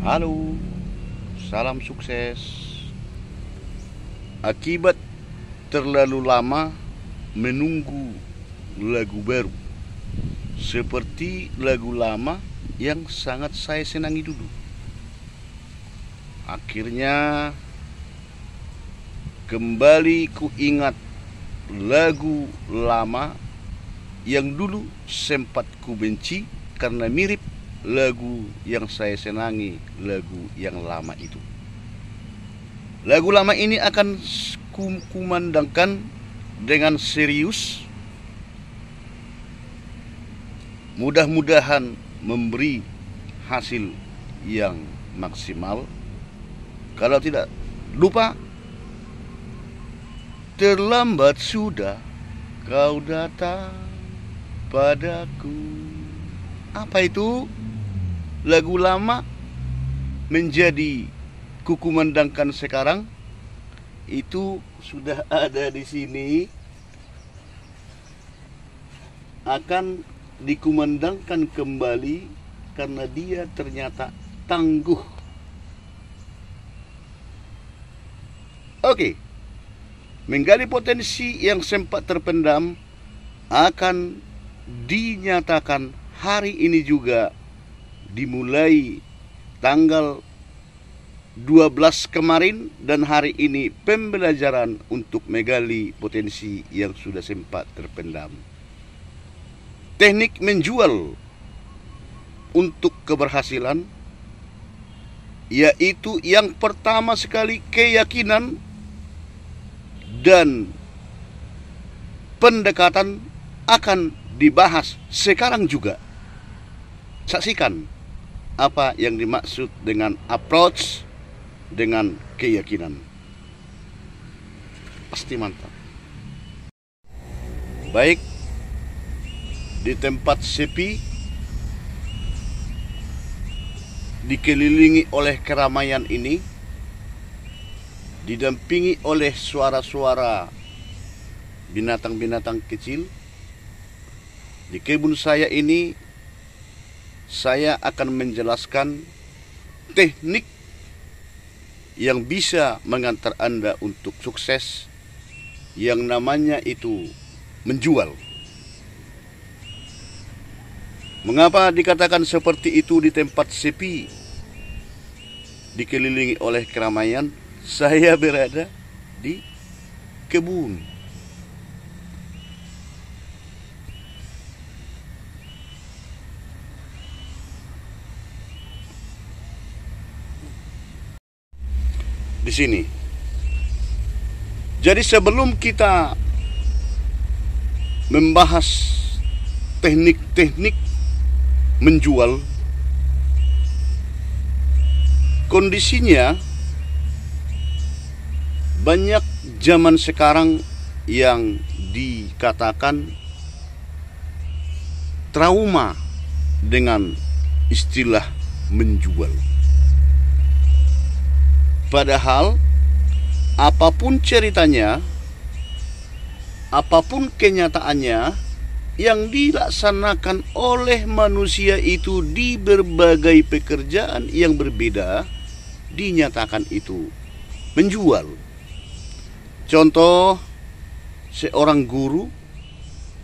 Halo, salam sukses. Akibat terlalu lama menunggu lagu baru, seperti lagu lama yang sangat saya senangi dulu. Akhirnya kembali ku ingat lagu lama yang dulu sempat ku benci karena mirip lagu yang saya senangi, lagu yang lama itu. Lagu lama ini akan kumandangkan dengan serius, mudah-mudahan memberi hasil yang maksimal. Kalau tidak, lupa. Terlambat sudah kau datang padaku. Apa itu? Lagu lama menjadi kukumandangkan sekarang. Itu sudah ada di sini, akan dikumandangkan kembali karena dia ternyata tangguh. Oke, menggali potensi yang sempat terpendam akan dinyatakan hari ini juga, dimulai tanggal 12 kemarin, dan hari ini pembelajaran untuk menggali potensi yang sudah sempat terpendam. Teknik menjual untuk keberhasilan, yaitu yang pertama sekali keyakinan dan pendekatan akan dibahas sekarang juga. Saksikan apa yang dimaksud dengan approach, dengan keyakinan. Pasti mantap. Baik, di tempat sepi, dikelilingi oleh keramaian ini, didampingi oleh suara-suara binatang-binatang kecil. Di kebun saya ini, saya akan menjelaskan teknik yang bisa mengantar Anda untuk sukses, yang namanya itu menjual. Mengapa dikatakan seperti itu di tempat sepi, dikelilingi oleh keramaian? Saya berada di kebun. Di sini. Jadi sebelum kita membahas teknik-teknik menjual, kondisinya banyak zaman sekarang yang dikatakan trauma dengan istilah menjual. Padahal apapun ceritanya, apapun kenyataannya, yang dilaksanakan oleh manusia itu di berbagai pekerjaan yang berbeda, dinyatakan itu menjual. Contoh, seorang guru,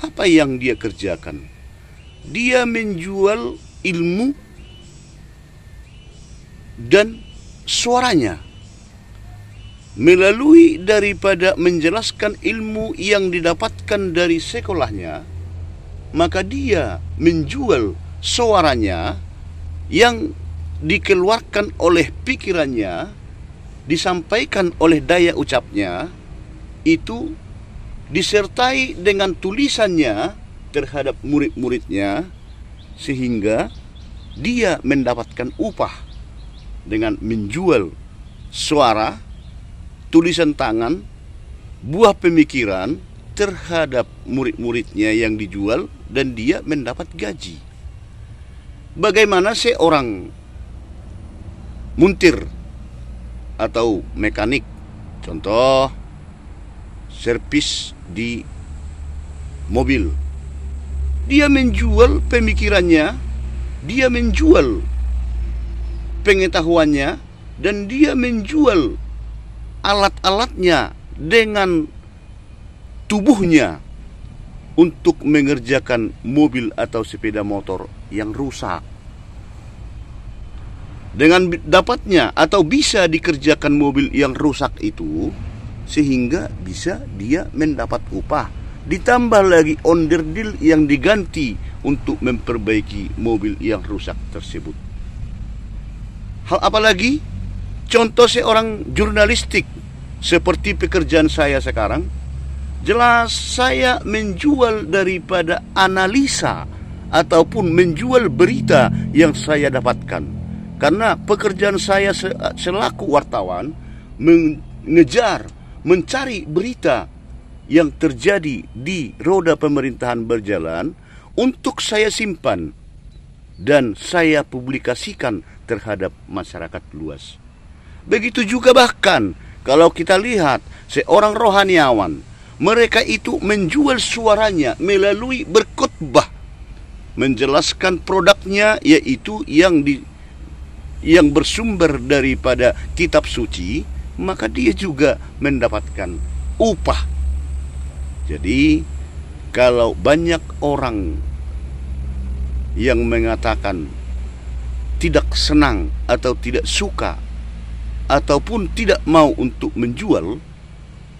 apa yang dia kerjakan? Dia menjual ilmu dan suaranya. Melalui daripada menjelaskan ilmu yang didapatkan dari sekolahnya, maka dia menjual suaranya yang dikeluarkan oleh pikirannya, disampaikan oleh daya ucapnya, itu disertai dengan tulisannya terhadap murid-muridnya, sehingga dia mendapatkan upah dengan menjual suara, tulisan tangan, buah pemikiran terhadap murid-muridnya yang dijual, dan dia mendapat gaji. Bagaimana seorang muntir atau mekanik, contoh servis di mobil, dia menjual pemikirannya, dia menjual pengetahuannya dan dia menjual alat-alatnya dengan tubuhnya untuk mengerjakan mobil atau sepeda motor yang rusak. Dengan dapatnya atau bisa dikerjakan mobil yang rusak itu, sehingga bisa dia mendapat upah. Ditambah lagi onderdil yang diganti untuk memperbaiki mobil yang rusak tersebut. Hal apa lagi? Contoh seorang jurnalistik seperti pekerjaan saya sekarang, jelas saya menjual daripada analisa ataupun menjual berita yang saya dapatkan. Karena pekerjaan saya selaku wartawan mengejar, mencari berita yang terjadi di roda pemerintahan berjalan untuk saya simpan dan saya publikasikan terhadap masyarakat luas. Begitu juga bahkan kalau kita lihat seorang rohaniawan, mereka itu menjual suaranya melalui berkhotbah, menjelaskan produknya yaitu yang bersumber daripada kitab suci, maka dia juga mendapatkan upah. Jadi kalau banyak orang yang mengatakan tidak senang atau tidak suka ataupun tidak mau untuk menjual,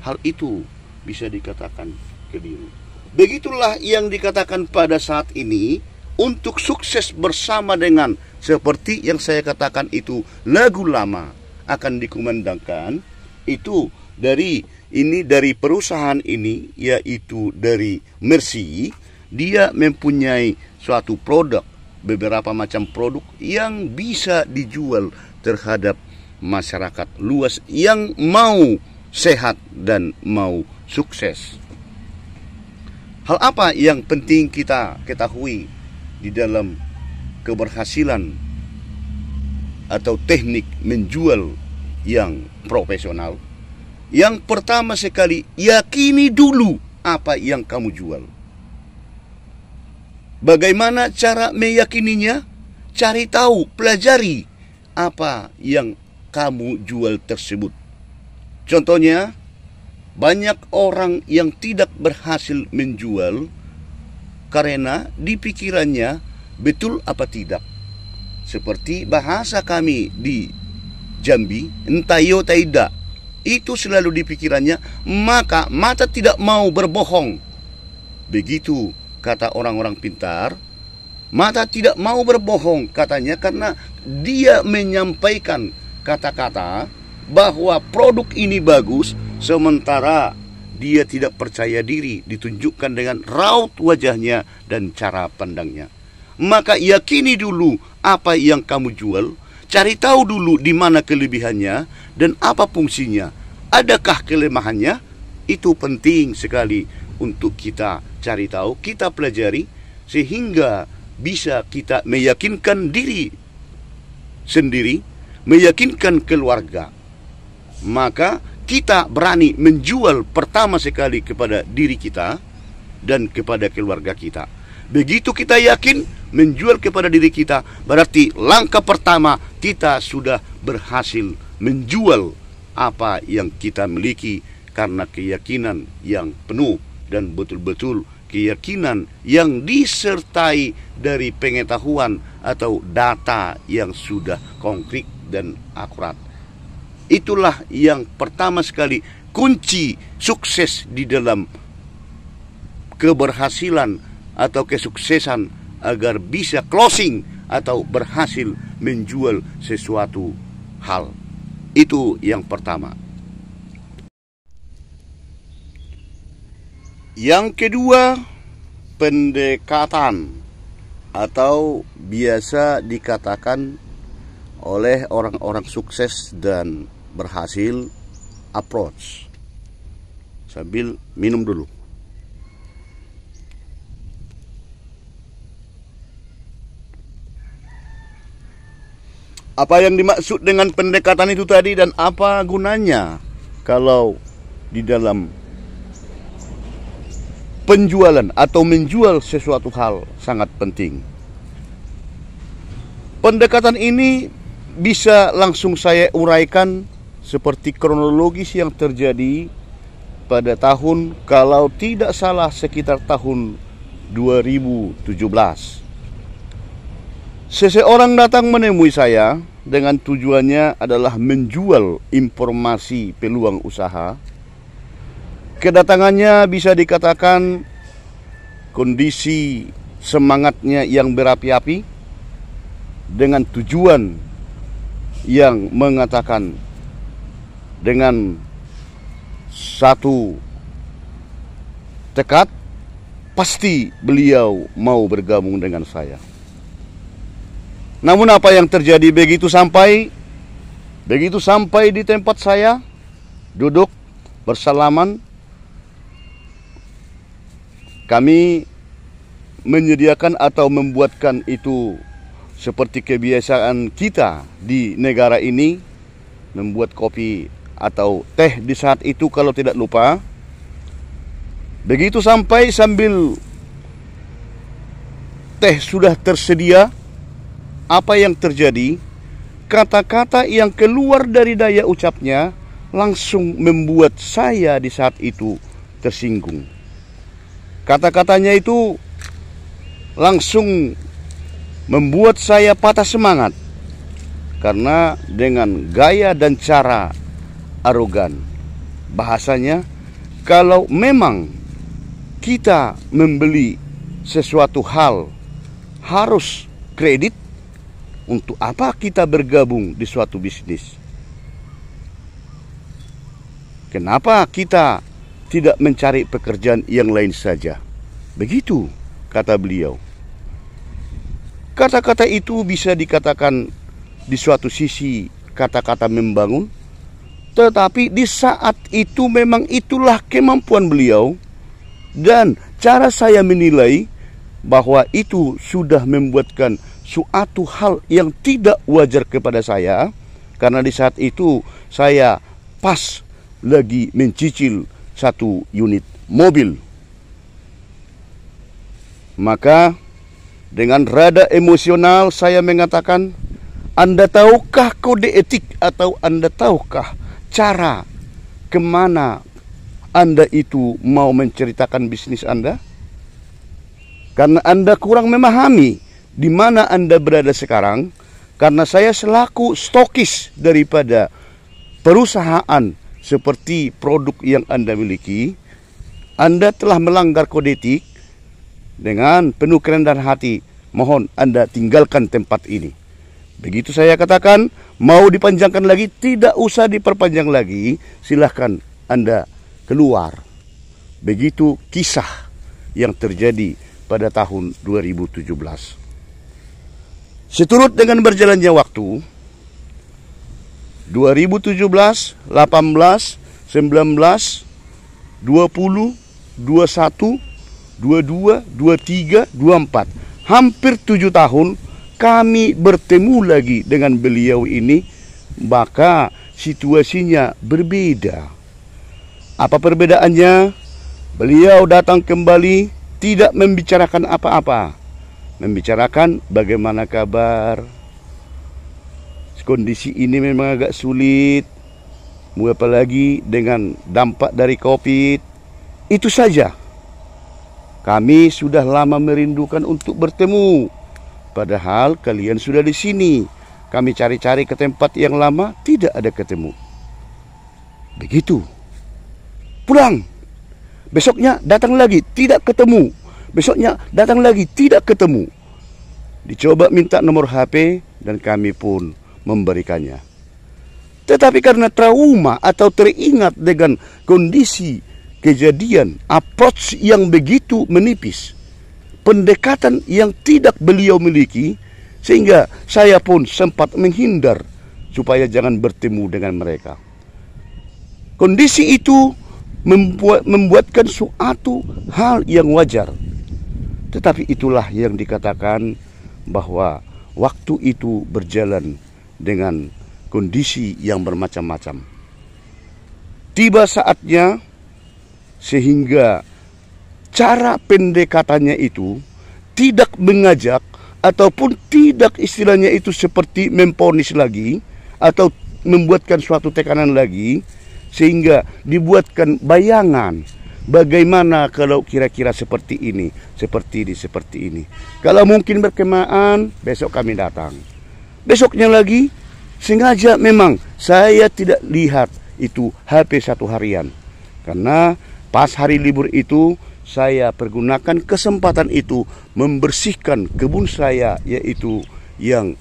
hal itu bisa dikatakan keliru. Begitulah yang dikatakan pada saat ini. Untuk sukses bersama dengan seperti yang saya katakan itu lagu lama akan dikumandangkan, itu dari perusahaan ini, yaitu dari Mercy. Dia mempunyai suatu produk, beberapa macam produk yang bisa dijual terhadap masyarakat luas yang mau sehat dan mau sukses. Hal apa yang penting kita ketahui di dalam keberhasilan atau teknik menjual yang profesional? Yang pertama sekali, yakini dulu apa yang kamu jual. Bagaimana cara meyakininya? Cari tahu, pelajari apa yang kamu jual tersebut. Contohnya, banyak orang yang tidak berhasil menjual karena di pikirannya betul apa tidak. Seperti bahasa kami di Jambi, entayo tidak. Itu selalu di pikirannya, maka mata tidak mau berbohong. Begitu kata orang-orang pintar, mata tidak mau berbohong katanya karena dia menyampaikan kata-kata bahwa produk ini bagus, sementara dia tidak percaya diri, ditunjukkan dengan raut wajahnya dan cara pandangnya. Maka yakini dulu apa yang kamu jual, cari tahu dulu di mana kelebihannya dan apa fungsinya. Adakah kelemahannya? Itu penting sekali untuk kita cari tahu, kita pelajari, sehingga bisa kita meyakinkan diri sendiri, meyakinkan keluarga. Maka kita berani menjual pertama sekali kepada diri kita dan kepada keluarga kita. Begitu kita yakin menjual kepada diri kita, berarti langkah pertama kita sudah berhasil menjual apa yang kita miliki karena keyakinan yang penuh dan betul-betul keyakinan yang disertai dari pengetahuan atau data yang sudah konkret dan akurat. Itulah yang pertama sekali kunci sukses di dalam keberhasilan atau kesuksesan agar bisa closing atau berhasil menjual sesuatu hal. Itu yang pertama. Yang kedua, pendekatan atau biasa dikatakan oleh orang-orang sukses dan berhasil approach. Sambil minum dulu. Apa yang dimaksud dengan pendekatan itu tadi dan apa gunanya kalau di dalam penjualan atau menjual sesuatu hal sangat penting. Pendekatan ini bisa langsung saya uraikan seperti kronologis yang terjadi pada tahun, kalau tidak salah sekitar tahun 2017. Seseorang datang menemui saya dengan tujuannya adalah menjual informasi peluang usaha. Kedatangannya bisa dikatakan kondisi semangatnya yang berapi-api dengan tujuan yang mengatakan dengan satu tekad, pasti beliau mau bergabung dengan saya. Namun apa yang terjadi begitu sampai di tempat saya, duduk bersalaman, kami menyediakan atau membuatkan itu seperti kebiasaan kita di negara ini, membuat kopi atau teh di saat itu kalau tidak lupa. Begitu sampai sambil teh sudah tersedia, apa yang terjadi? Kata-kata yang keluar dari daya ucapnya langsung membuat saya di saat itu tersinggung. Kata-katanya itu langsung membuat saya patah semangat, karena dengan gaya dan cara arogan bahasanya, kalau memang kita membeli sesuatu hal harus kredit, untuk apa kita bergabung di suatu bisnis? Kenapa kita tidak mencari pekerjaan yang lain saja? Begitu kata beliau. Kata-kata itu bisa dikatakan di suatu sisi kata-kata membangun, tetapi di saat itu memang itulah kemampuan beliau, dan cara saya menilai bahwa itu sudah membuatkan suatu hal yang tidak wajar kepada saya, karena di saat itu saya pas lagi mencicil satu unit mobil. Maka dengan rada emosional saya mengatakan, Anda tahukah kode etik atau Anda tahukah cara kemana Anda itu mau menceritakan bisnis Anda? Karena Anda kurang memahami di mana Anda berada sekarang, karena saya selaku stokis daripada perusahaan seperti produk yang Anda miliki, Anda telah melanggar kode etik. Dengan penuh kerendahan hati, mohon Anda tinggalkan tempat ini. Begitu saya katakan, mau dipanjangkan lagi, tidak usah diperpanjang lagi, silahkan Anda keluar. Begitu kisah yang terjadi pada tahun 2017. Seturut dengan berjalannya waktu, 2017, 18, 19, 20, 21, 22, 23, 24, hampir 7 tahun kami bertemu lagi dengan beliau ini, maka situasinya berbeda. Apa perbedaannya? Beliau datang kembali tidak membicarakan apa-apa, membicarakan bagaimana kabar. Kondisi ini memang agak sulit, apalagi dengan dampak dari COVID. Itu saja. Kami sudah lama merindukan untuk bertemu, padahal kalian sudah di sini. Kami cari-cari ke tempat yang lama, tidak ada ketemu. Begitu. Pulang. Besoknya datang lagi, tidak ketemu. Besoknya datang lagi, tidak ketemu. Dicoba minta nomor HP dan kami pun memberikannya. Tetapi karena trauma atau teringat dengan kondisi kejadian, approach yang begitu menipis, pendekatan yang tidak beliau miliki, sehingga saya pun sempat menghindar supaya jangan bertemu dengan mereka. Kondisi itu membuatkan suatu hal yang wajar. Tetapi itulah yang dikatakan bahwa waktu itu berjalan dengan kondisi yang bermacam-macam. Tiba saatnya sehingga cara pendekatannya itu tidak mengajak ataupun tidak istilahnya itu seperti memponis lagi atau membuatkan suatu tekanan lagi, sehingga dibuatkan bayangan bagaimana kalau kira-kira seperti ini, seperti ini. Kalau mungkin berkemaan, besok kami datang. Besoknya lagi, sengaja memang saya tidak lihat itu HP satu harian. Karena pas hari libur itu, saya pergunakan kesempatan itu membersihkan kebun saya, yaitu yang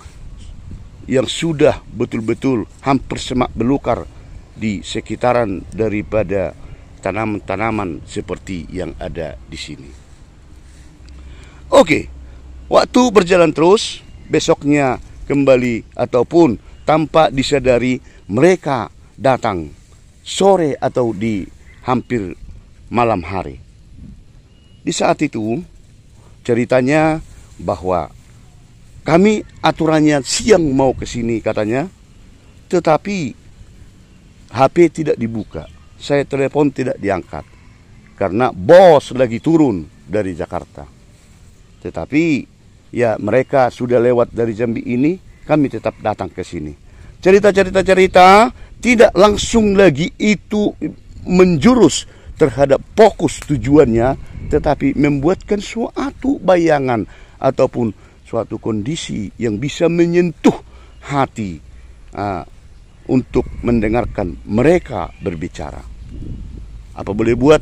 sudah betul-betul hampir semak belukar di sekitaran daripada tanaman-tanaman seperti yang ada di sini. Oke, waktu berjalan terus, besoknya kembali ataupun tanpa disadari mereka datang sore atau di hampir malam hari. Di saat itu ceritanya bahwa kami aturannya siang mau ke sini katanya, tetapi HP tidak dibuka. Saya telepon tidak diangkat karena bos lagi turun dari Jakarta. Tetapi ya mereka sudah lewat dari Jambi ini, kami tetap datang ke sini. Cerita tidak langsung lagi itu menjurus terhadap fokus tujuannya, tetapi membuatkan suatu bayangan ataupun suatu kondisi yang bisa menyentuh hati untuk mendengarkan mereka berbicara. Apa boleh buat?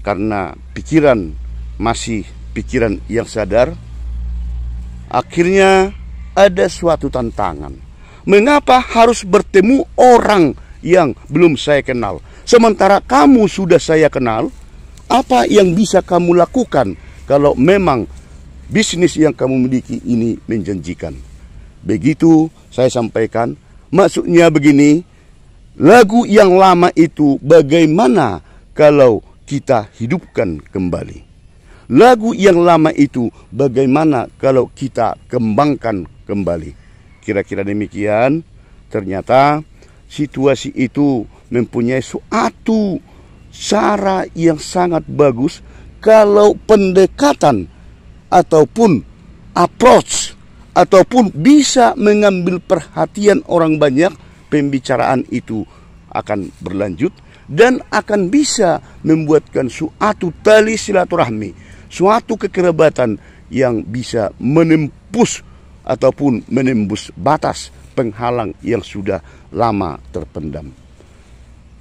Karena pikiran masih pikiran yang sadar, akhirnya ada suatu tantangan. Mengapa harus bertemu orang yang belum saya kenal? Sementara kamu sudah saya kenal, apa yang bisa kamu lakukan kalau memang bisnis yang kamu miliki ini menjanjikan? Begitu saya sampaikan, maksudnya begini, lagu yang lama itu bagaimana kalau kita hidupkan kembali? Lagu yang lama itu bagaimana kalau kita kembangkan kembali? Kira-kira demikian. Ternyata situasi itu mempunyai suatu cara yang sangat bagus kalau pendekatan ataupun approach ataupun bisa mengambil perhatian orang banyak, pembicaraan itu akan berlanjut dan akan bisa membuatkan suatu tali silaturahmi, suatu kekerabatan yang bisa menembus ataupun menembus batas penghalang yang sudah lama terpendam.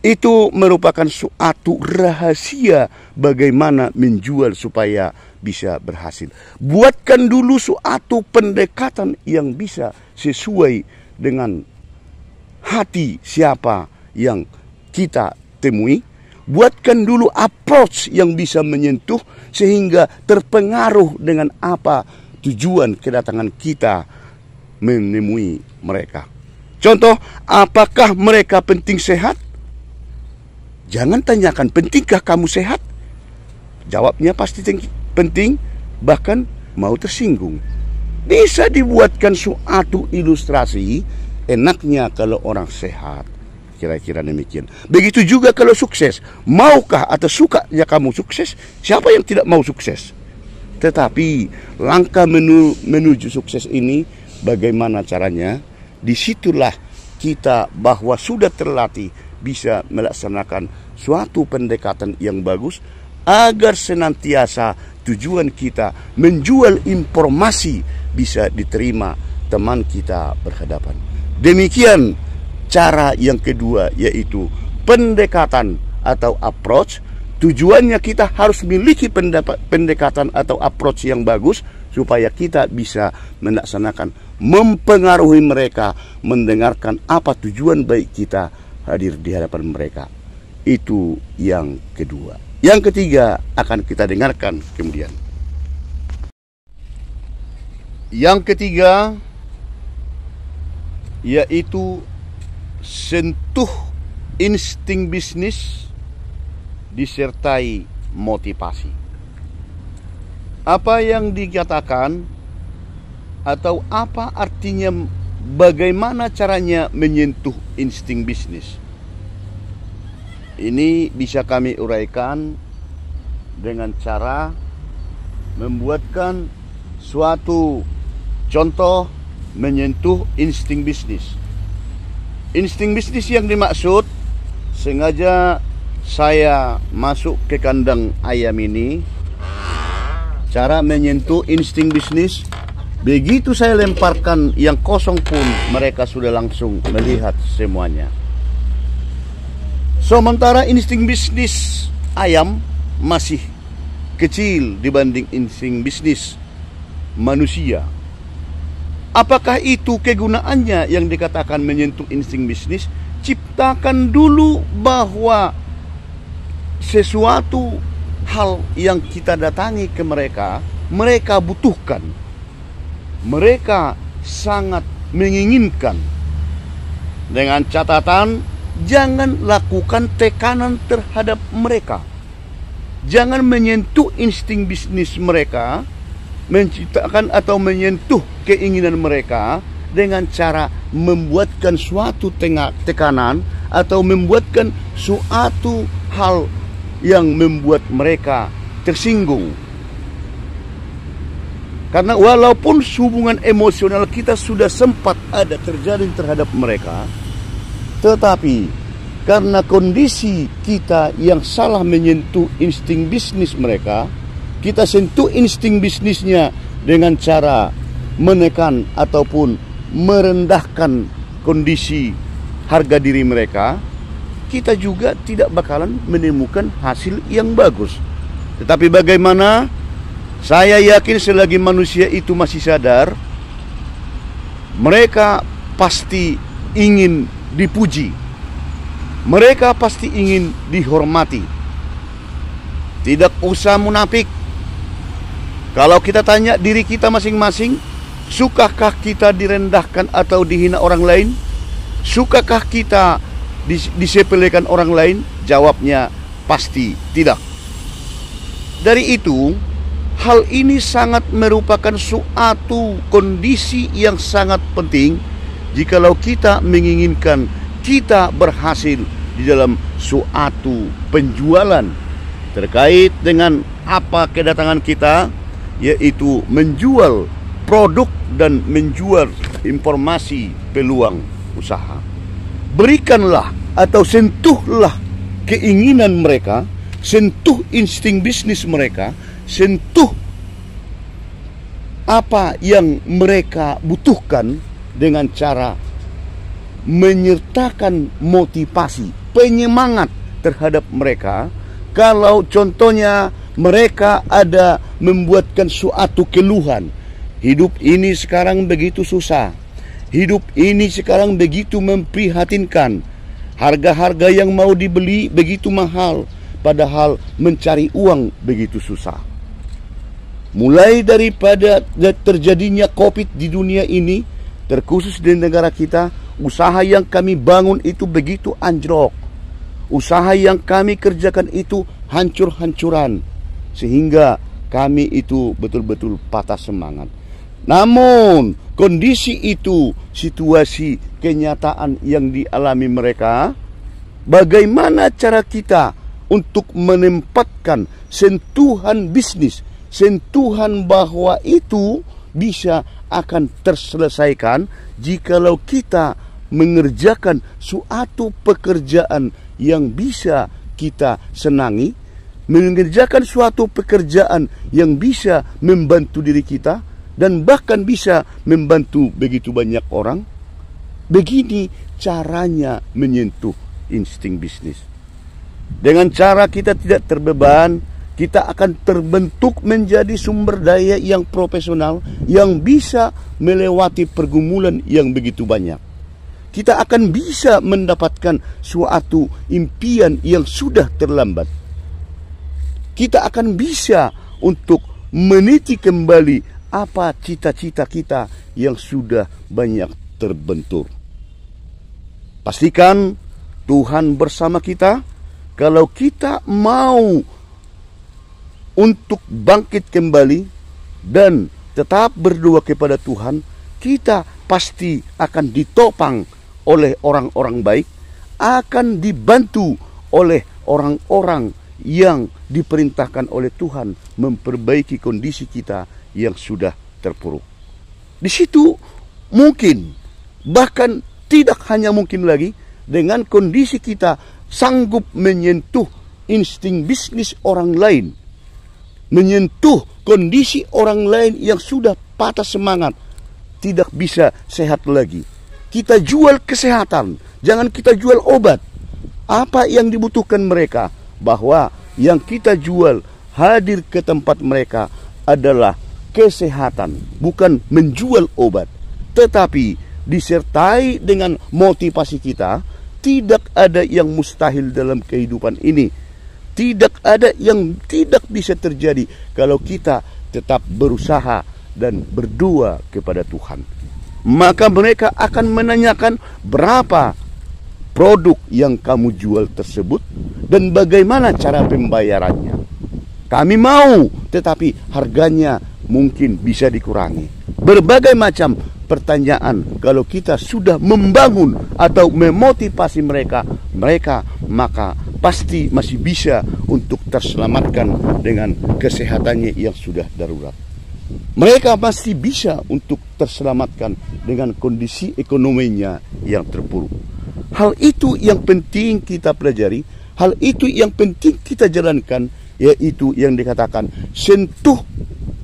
Itu merupakan suatu rahasia bagaimana menjual supaya bisa berhasil. Buatkan dulu suatu pendekatan yang bisa sesuai dengan hati siapa yang kita temui. Buatkan dulu approach yang bisa menyentuh sehingga terpengaruh dengan apa tujuan kedatangan kita menemui mereka. Contoh, apakah mereka penting sehat? Jangan tanyakan, pentingkah kamu sehat? Jawabnya pasti penting, bahkan mau tersinggung. Bisa dibuatkan suatu ilustrasi, enaknya kalau orang sehat. Kira-kira demikian. Begitu juga kalau sukses. Maukah atau sukanya kamu sukses? Siapa yang tidak mau sukses? Tetapi langkah menuju sukses ini bagaimana caranya? Disitulah kita bahwa sudah terlatih bisa melaksanakan suatu pendekatan yang bagus agar senantiasa tujuan kita menjual informasi bisa diterima teman kita berhadapan. Demikian cara yang kedua, yaitu pendekatan atau approach. Tujuannya kita harus memiliki pendekatan atau approach yang bagus supaya kita bisa melaksanakan, mempengaruhi mereka, mendengarkan apa tujuan baik kita hadir di hadapan mereka. Itu yang kedua. Yang ketiga akan kita dengarkan kemudian. Yang ketiga yaitu sentuh insting bisnis disertai motivasi. Apa yang dikatakan atau apa artinya, bagaimana caranya menyentuh insting bisnis? Ini bisa kami uraikan dengan cara membuatkan suatu contoh menyentuh insting bisnis. Insting bisnis yang dimaksud, sengaja saya masuk ke kandang ayam ini. Cara menyentuh insting bisnis, begitu saya lemparkan yang kosong pun mereka sudah langsung melihat semuanya. Sementara insting bisnis ayam masih kecil dibanding insting bisnis manusia. Apakah itu kegunaannya yang dikatakan menyentuh insting bisnis? Ciptakan dulu bahwa sesuatu hal yang kita datangi ke mereka, mereka butuhkan, mereka sangat menginginkan. Dengan catatan, jangan lakukan tekanan terhadap mereka. Jangan menyentuh insting bisnis mereka, menciptakan atau menyentuh keinginan mereka dengan cara membuatkan suatu tekanan atau membuatkan suatu hal yang membuat mereka tersinggung. Karena walaupun hubungan emosional kita sudah sempat ada terjalin terhadap mereka, tetapi karena kondisi kita yang salah menyentuh insting bisnis mereka, kita sentuh insting bisnisnya dengan cara menekan ataupun merendahkan kondisi harga diri mereka, kita juga tidak bakalan menemukan hasil yang bagus. Tetapi bagaimana? Saya yakin selagi manusia itu masih sadar, mereka pasti ingin dipuji. Mereka pasti ingin dihormati. Tidak usah munafik. Kalau kita tanya diri kita masing-masing, sukakah kita direndahkan atau dihina orang lain? Sukakah kita disepelekan orang lain? Jawabnya pasti tidak. Dari itu, hal ini sangat merupakan suatu kondisi yang sangat penting jikalau kita menginginkan kita berhasil di dalam suatu penjualan terkait dengan apa kedatangan kita, yaitu menjual produk dan menjual informasi peluang usaha. Berikanlah atau sentuhlah keinginan mereka, sentuh insting bisnis mereka, sentuh apa yang mereka butuhkan dengan cara menyertakan motivasi, penyemangat terhadap mereka. Kalau contohnya mereka ada membuatkan suatu keluhan, hidup ini sekarang begitu susah, hidup ini sekarang begitu memprihatinkan, harga-harga yang mau dibeli begitu mahal, padahal mencari uang begitu susah. Mulai daripada terjadinya COVID di dunia ini, terkhusus di negara kita, usaha yang kami bangun itu begitu anjlok. Usaha yang kami kerjakan itu hancur-hancuran, sehingga kami itu betul-betul patah semangat. Namun kondisi itu, situasi kenyataan yang dialami mereka, bagaimana cara kita untuk menempatkan sentuhan bisnis, sentuhan bahwa itu bisa akan terselesaikan jikalau kita mengerjakan suatu pekerjaan yang bisa kita senangi, mengerjakan suatu pekerjaan yang bisa membantu diri kita dan bahkan bisa membantu begitu banyak orang. Begini caranya menyentuh insting bisnis. Dengan cara kita tidak terbeban, kita akan terbentuk menjadi sumber daya yang profesional yang bisa melewati pergumulan yang begitu banyak. Kita akan bisa mendapatkan suatu impian yang sudah terlambat. Kita akan bisa untuk meniti kembali apa cita-cita kita yang sudah banyak terbentur. Pastikan Tuhan bersama kita. Kalau kita mau untuk bangkit kembali dan tetap berdoa kepada Tuhan, kita pasti akan ditopang oleh orang-orang baik, akan dibantu oleh orang-orang yang diperintahkan oleh Tuhan memperbaiki kondisi kita yang sudah terpuruk. Di situ mungkin, bahkan tidak hanya mungkin lagi, dengan kondisi kita sanggup menyentuh insting bisnis orang lain, menyentuh kondisi orang lain yang sudah patah semangat, tidak bisa sehat lagi. Kita jual kesehatan, jangan kita jual obat. Apa yang dibutuhkan mereka? Bahwa yang kita jual, hadir ke tempat mereka adalah kesehatan, bukan menjual obat. Tetapi disertai dengan motivasi kita, tidak ada yang mustahil dalam kehidupan ini. Tidak ada yang tidak bisa terjadi kalau kita tetap berusaha dan berdoa kepada Tuhan. Maka mereka akan menanyakan berapa produk yang kamu jual tersebut dan bagaimana cara pembayarannya. Kami mau, tetapi harganya mungkin bisa dikurangi. Berbagai macam pertanyaan. Kalau kita sudah membangun atau memotivasi mereka, maka pasti masih bisa untuk terselamatkan dengan kesehatannya yang sudah darurat. Mereka pasti bisa untuk terselamatkan dengan kondisi ekonominya yang terpuruk. Hal itu yang penting kita pelajari, hal itu yang penting kita jalankan, yaitu yang dikatakan sentuh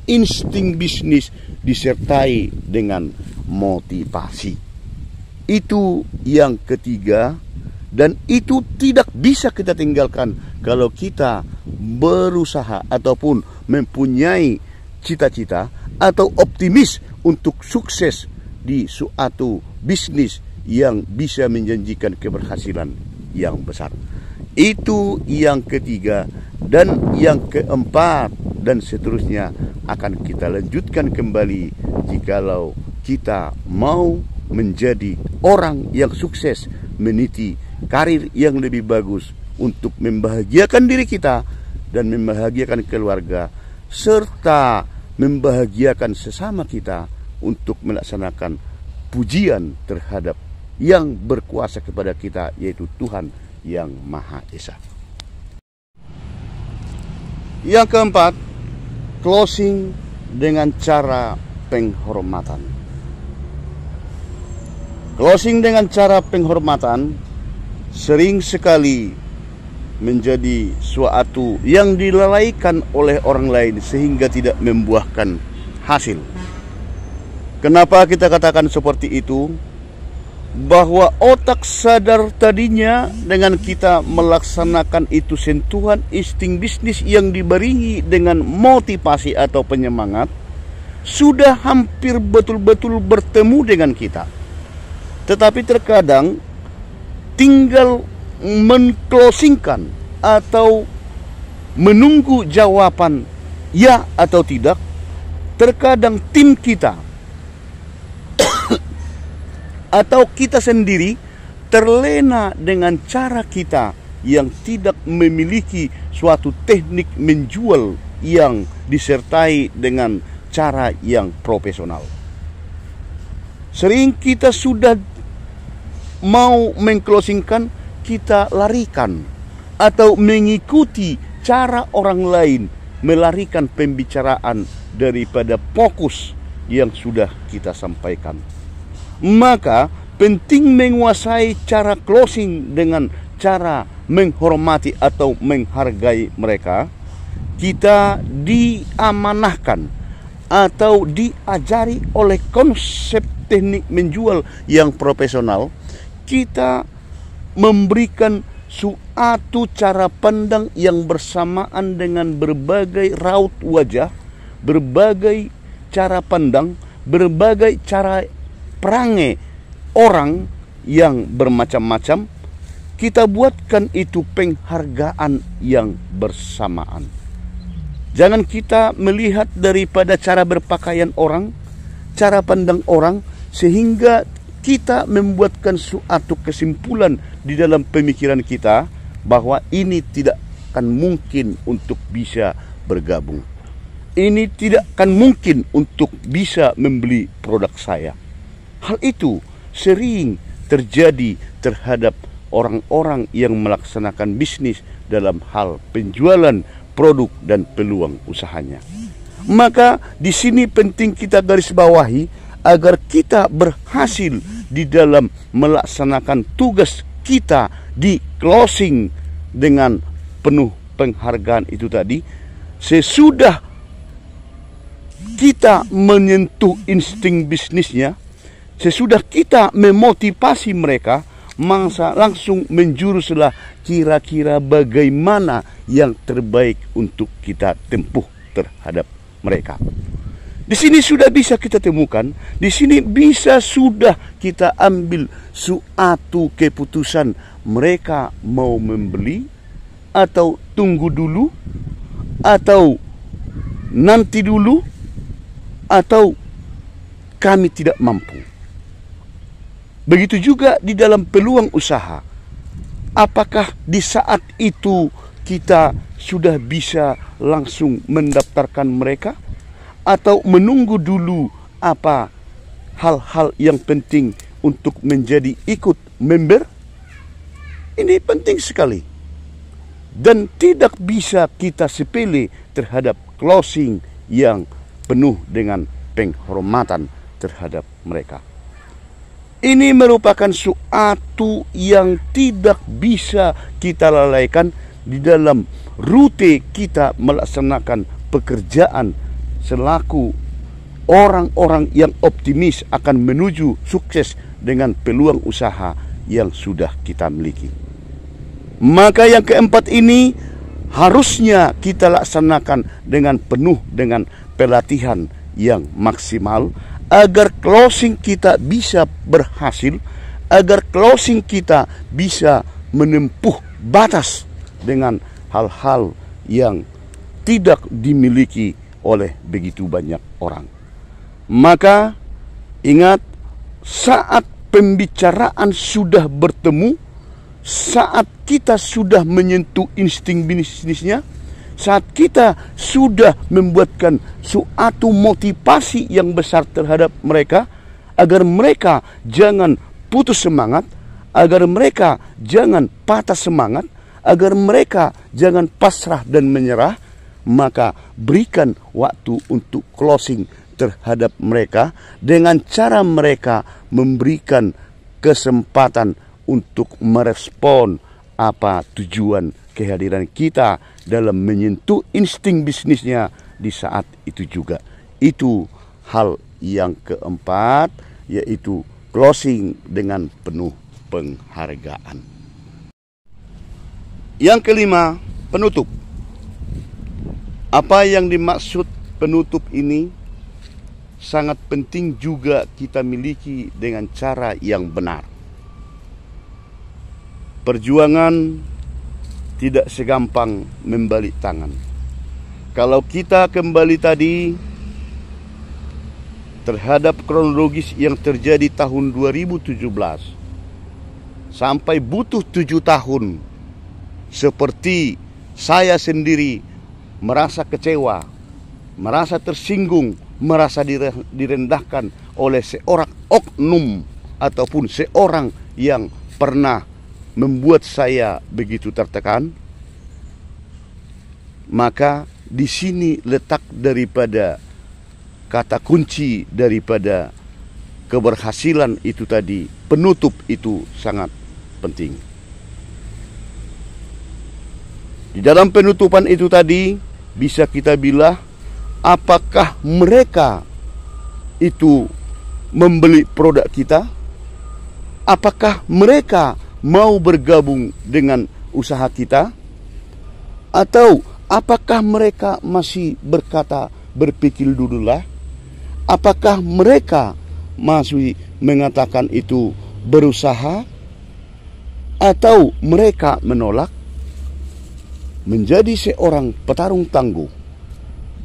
insting bisnis disertai dengan motivasi. Itu yang ketiga, dan itu tidak bisa kita tinggalkan kalau kita berusaha ataupun mempunyai cita-cita atau optimis untuk sukses di suatu bisnis yang bisa menjanjikan keberhasilan yang besar. Itu yang ketiga, dan yang keempat dan seterusnya akan kita lanjutkan kembali jikalau kita mau menjadi orang yang sukses, meniti karir yang lebih bagus untuk membahagiakan diri kita dan membahagiakan keluarga, serta membahagiakan sesama kita untuk melaksanakan pujian terhadap yang berkuasa kepada kita, yaitu Tuhan yang Maha Esa. Yang keempat, closing dengan cara penghormatan. Closing dengan cara penghormatan sering sekali menjadi suatu yang dilalaikan oleh orang lain sehingga tidak membuahkan hasil. Kenapa kita katakan seperti itu? Bahwa otak sadar tadinya dengan kita melaksanakan itu sentuhan insting bisnis yang dibarengi dengan motivasi atau penyemangat, sudah hampir betul-betul bertemu dengan kita. Tetapi terkadang tinggal menclosingkan atau menunggu jawaban ya atau tidak. Terkadang tim kita atau kita sendiri terlena dengan cara kita yang tidak memiliki suatu teknik menjual yang disertai dengan cara yang profesional. Sering kita sudah mau mengclosingkan, kita larikan atau mengikuti cara orang lain, melarikan pembicaraan daripada fokus yang sudah kita sampaikan. Maka penting menguasai cara closing dengan cara menghormati atau menghargai mereka. Kita diamanahkan atau diajari oleh konsep teknik menjual yang profesional. Kita memberikan suatu cara pandang yang bersamaan dengan berbagai raut wajah, berbagai cara pandang, berbagai cara perangai orang yang bermacam-macam. Kita buatkan itu penghargaan yang bersamaan. Jangan kita melihat daripada cara berpakaian orang, cara pandang orang, sehingga kita membuatkan suatu kesimpulan di dalam pemikiran kita bahwa ini tidak akan mungkin untuk bisa bergabung. Ini tidak akan mungkin untuk bisa membeli produk saya. Hal itu sering terjadi terhadap orang-orang yang melaksanakan bisnis dalam hal penjualan produk dan peluang usahanya. Maka di sini penting kita garis bawahi agar kita berhasil di dalam melaksanakan tugas kita di closing dengan penuh penghargaan itu tadi. Sesudah kita menyentuh insting bisnisnya, sesudah kita memotivasi mereka, maka langsung menjuruslah kira-kira bagaimana yang terbaik untuk kita tempuh terhadap mereka. Di sini sudah bisa kita temukan, di sini bisa sudah kita ambil suatu keputusan mereka mau membeli atau tunggu dulu atau nanti dulu atau kami tidak mampu. Begitu juga di dalam peluang usaha. Apakah di saat itu kita sudah bisa langsung mendaftarkan mereka atau menunggu dulu apa hal-hal yang penting untuk menjadi ikut member? Ini penting sekali dan tidak bisa kita sepele terhadap closing yang penuh dengan penghormatan terhadap mereka. Ini merupakan suatu yang tidak bisa kita lalaikan di dalam rute kita melaksanakan pekerjaan selaku orang-orang yang optimis akan menuju sukses dengan peluang usaha yang sudah kita miliki. Maka yang keempat ini harusnya kita laksanakan dengan penuh dengan pelatihan yang maksimal agar closing kita bisa berhasil, agar closing kita bisa menempuh batas dengan hal-hal yang tidak dimiliki oleh begitu banyak orang. Maka ingat, saat pembicaraan sudah bertemu, saat kita sudah menyentuh insting bisnisnya, saat kita sudah membuatkan suatu motivasi yang besar terhadap mereka, agar mereka jangan putus semangat, agar mereka jangan patah semangat, agar mereka jangan pasrah dan menyerah, maka berikan waktu untuk closing terhadap mereka dengan cara mereka memberikan kesempatan untuk merespon apa tujuan kehadiran kita dalam menyentuh insting bisnisnya di saat itu juga. Itu hal yang keempat, yaitu closing dengan penuh penghargaan. Yang kelima, penutup. Apa yang dimaksud penutup ini sangat penting juga kita miliki dengan cara yang benar. Perjuangan tidak segampang membalik tangan. Kalau kita kembali tadi terhadap kronologis yang terjadi tahun 2017 sampai butuh 7 tahun, seperti saya sendiri merasa kecewa, merasa tersinggung, merasa direndahkan oleh seorang oknum ataupun seorang yang pernah membuat saya begitu tertekan, maka di sini letak daripada kata kunci daripada keberhasilan itu tadi, penutup itu sangat penting. Di dalam penutupan itu tadi bisa kita bilang apakah mereka itu membeli produk kita, apakah mereka mau bergabung dengan usaha kita, atau apakah mereka masih berpikir dululah, apakah mereka masih mengatakan itu berusaha, atau mereka menolak. Menjadi seorang petarung tangguh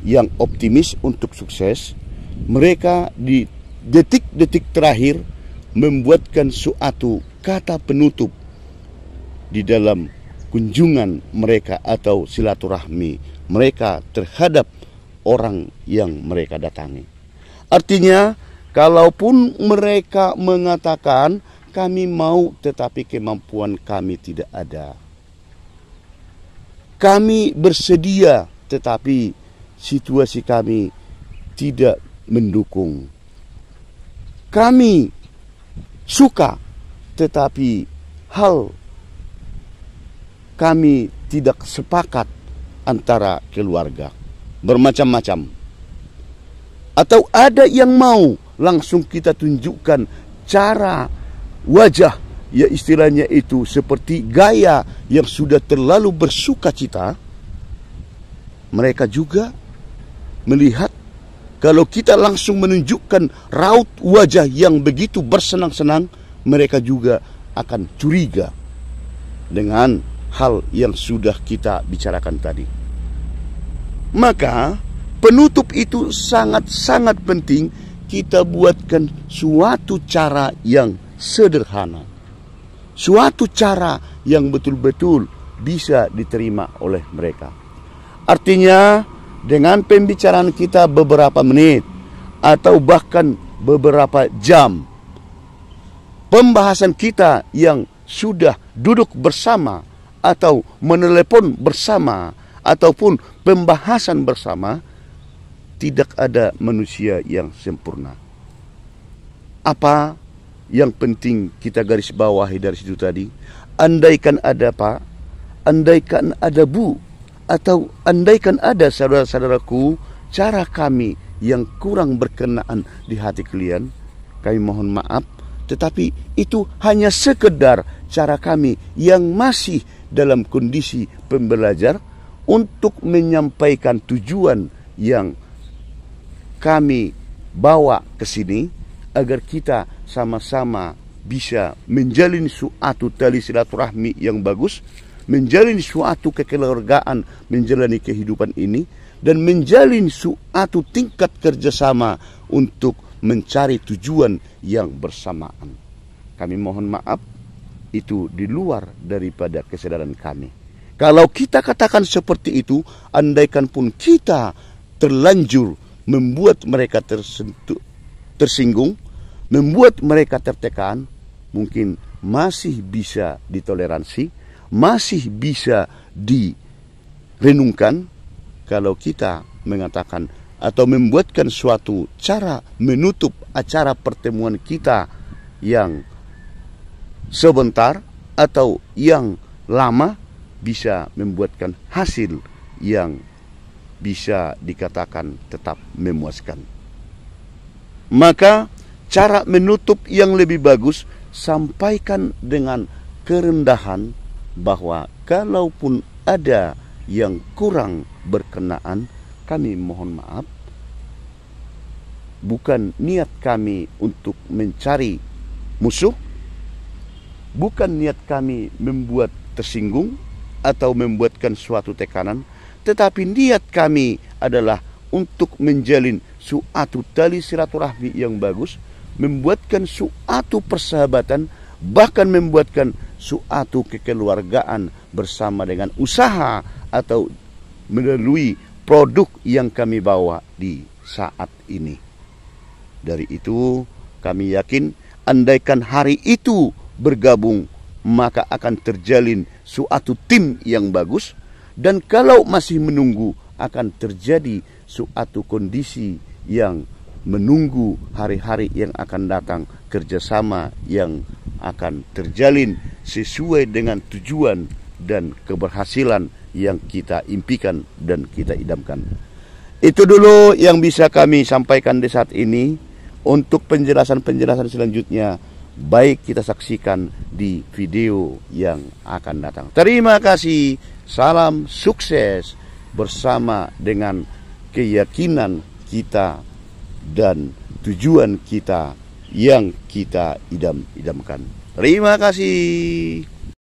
yang optimis untuk sukses, mereka di detik-detik terakhir membuatkan suatu kata penutup di dalam kunjungan mereka atau silaturahmi mereka terhadap orang yang mereka datangi. Artinya, kalaupun mereka mengatakan kami mau tetapi kemampuan kami tidak ada, kami bersedia tetapi situasi kami tidak mendukung. Kami suka, tetapi hal kami tidak sepakat antara keluarga. Bermacam-macam. Atau ada yang mau langsung kita tunjukkan cara wajah, ya istilahnya itu seperti gaya yang sudah terlalu bersuka cita. Mereka juga melihat kalau kita langsung menunjukkan raut wajah yang begitu bersenang-senang, mereka juga akan curiga dengan hal yang sudah kita bicarakan tadi. Maka penutup itu sangat-sangat penting kita buatkan suatu cara yang sederhana. Suatu cara yang betul-betul bisa diterima oleh mereka. Artinya dengan pembicaraan kita beberapa menit atau bahkan beberapa jam, pembahasan kita yang sudah duduk bersama atau menelepon bersama ataupun pembahasan bersama, tidak ada manusia yang sempurna. Apa yang penting kita garis bawahi dari situ tadi? Andaikan ada Pak, andaikan ada Bu, atau andaikan ada saudara-saudaraku, cara kami yang kurang berkenaan di hati kalian, kami mohon maaf, tetapi itu hanya sekedar cara kami yang masih dalam kondisi pembelajar untuk menyampaikan tujuan yang kami bawa ke sini agar kita sama-sama bisa menjalin suatu tali silaturahmi yang bagus, menjalin suatu kekeluargaan, menjalani kehidupan ini, dan menjalin suatu tingkat kerjasama untuk mencari tujuan yang bersamaan. Kami mohon maaf, itu di luar daripada kesadaran kami. Kalau kita katakan seperti itu, andaikan pun kita terlanjur membuat mereka tersinggung, membuat mereka tertekan, mungkin masih bisa ditoleransi, masih bisa direnungkan kalau kita mengatakan atau membuatkan suatu cara menutup acara pertemuan kita yang sebentar atau yang lama bisa membuatkan hasil yang bisa dikatakan tetap memuaskan. Maka cara menutup yang lebih bagus, sampaikan dengan kerendahan bahwa kalaupun ada yang kurang berkenaan, kami mohon maaf. Bukan niat kami untuk mencari musuh, bukan niat kami membuat tersinggung atau membuatkan suatu tekanan, tetapi niat kami adalah untuk menjalin suatu tali silaturahmi yang bagus, membuatkan suatu persahabatan, bahkan membuatkan suatu kekeluargaan bersama dengan usaha atau melalui produk yang kami bawa di saat ini. Dari itu kami yakin andaikan hari itu bergabung, maka akan terjalin suatu tim yang bagus, dan kalau masih menunggu akan terjadi suatu kondisi yang menunggu hari-hari yang akan datang, kerjasama yang akan terjalin sesuai dengan tujuan dan keberhasilan yang kita impikan dan kita idamkan. Itu dulu yang bisa kami sampaikan di saat ini. Untuk penjelasan-penjelasan selanjutnya, baik kita saksikan di video yang akan datang. Terima kasih, salam sukses bersama dengan keyakinan kita dan tujuan kita yang kita idam-idamkan. Terima kasih.